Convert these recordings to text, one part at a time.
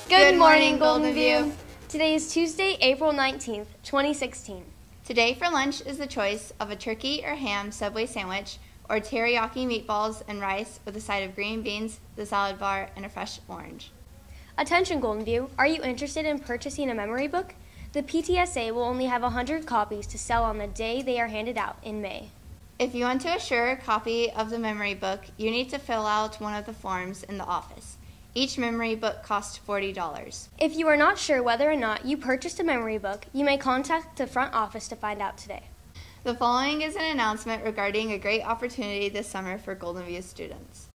Good morning, Golden View. Today is Tuesday, April 19th, 2016. Today for lunch is the choice of a turkey or ham Subway sandwich or teriyaki meatballs and rice with a side of green beans, the salad bar, and a fresh orange. Attention, Golden View. Are you interested in purchasing a memory book? The PTSA will only have 100 copies to sell on the day they are handed out in May. If you want to assure a copy of the memory book, you need to fill out one of the forms in the office. Each memory book costs $40. If you are not sure whether or not you purchased a memory book, you may contact the front office to find out today. The following is an announcement regarding a great opportunity this summer for Golden View students.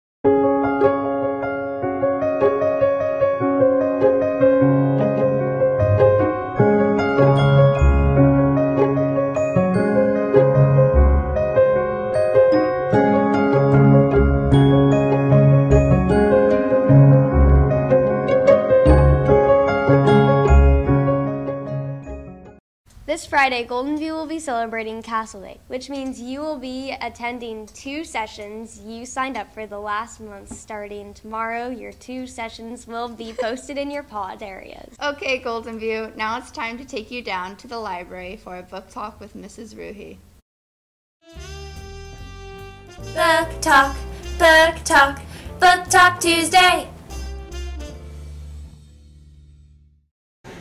This Friday, Golden View will be celebrating Castle Day, which means you will be attending 2 sessions you signed up for the last month. Starting tomorrow, your 2 sessions will be posted in your pod areas. Okay, Golden View, now it's time to take you down to the library for a book talk with Mrs. Ruhi. Book talk, book talk, book talk Tuesday.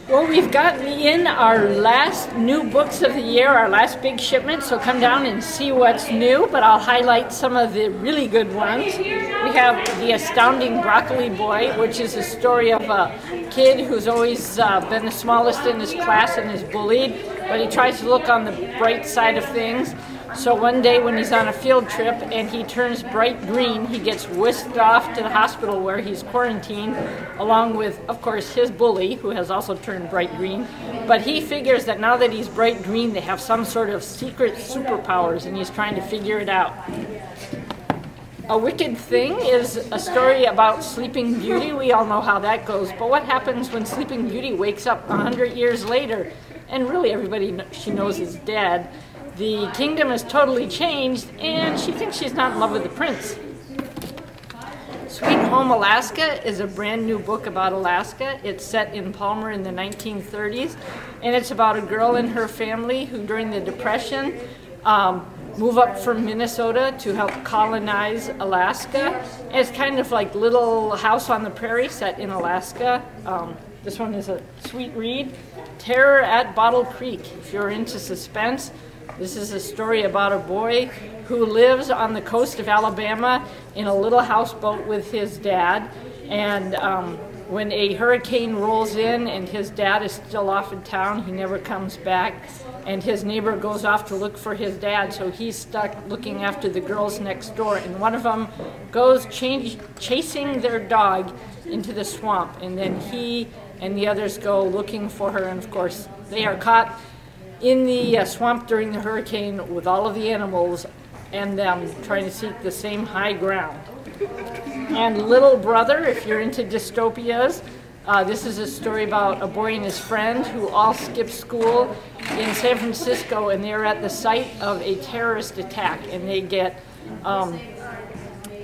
Well, we've gotten in our last new books of the year, our last big shipment, so come down and see what's new, but I'll highlight some of the really good ones. We have The Astounding Broccoli Boy, which is a story of a kid who's always been the smallest in his class and is bullied, but he tries to look on the bright side of things. So one day when he's on a field trip and he turns bright green, he gets whisked off to the hospital where he's quarantined, along with, of course, his bully, who has also turned bright green. But he figures that now that he's bright green, they have some sort of secret superpowers, and he's trying to figure it out. A Wicked Thing is a story about Sleeping Beauty. We all know how that goes. But what happens when Sleeping Beauty wakes up 100 years later, and really everybody she knows is dead? The kingdom has totally changed, and she thinks she's not in love with the prince. Sweet Home Alaska is a brand new book about Alaska. It's set in Palmer in the 1930s, and it's about a girl and her family who during the Depression move up from Minnesota to help colonize Alaska. And it's kind of like Little House on the Prairie set in Alaska. This one is a sweet read. Terror at Bottle Creek, if you're into suspense. This is a story about a boy who lives on the coast of Alabama in a little houseboat with his dad. And when a hurricane rolls in and his dad is still off in town, he never comes back. And his neighbor goes off to look for his dad, so he's stuck looking after the girls next door. And one of them goes chasing their dog into the swamp. And then he and the others go looking for her. And of course, they are caught in the swamp during the hurricane with all of the animals and them trying to seek the same high ground. And Little Brother, if you're into dystopias, this is a story about a boy and his friend who all skip school in San Francisco, and they're at the site of a terrorist attack, and they get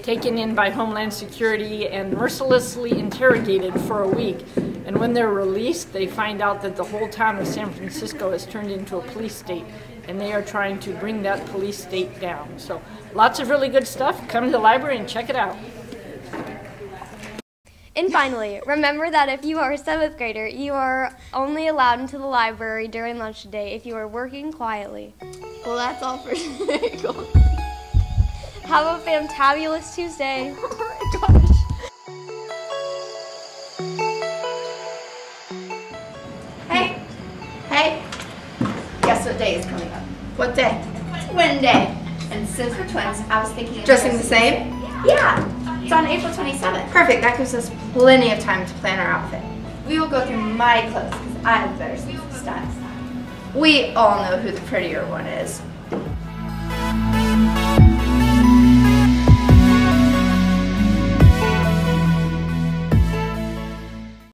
taken in by Homeland Security and mercilessly interrogated for a week. And when they're released, they find out that the whole town of San Francisco has turned into a police state, and they are trying to bring that police state down. So lots of really good stuff. Come to the library and check it out. And finally, remember that if you are a 7th grader, you are only allowed into the library during lunch today if you are working quietly. Well, that's all for today. Have a fantabulous Tuesday. Oh my gosh. Hey, guess what day is coming up? What day? Twin Day. And since we're twins, I was thinking of Dressing the same? Yeah, it's on April 27th. Perfect, that gives us plenty of time to plan our outfit. We will go through my clothes because I have better sense of style. We all know who the prettier one is.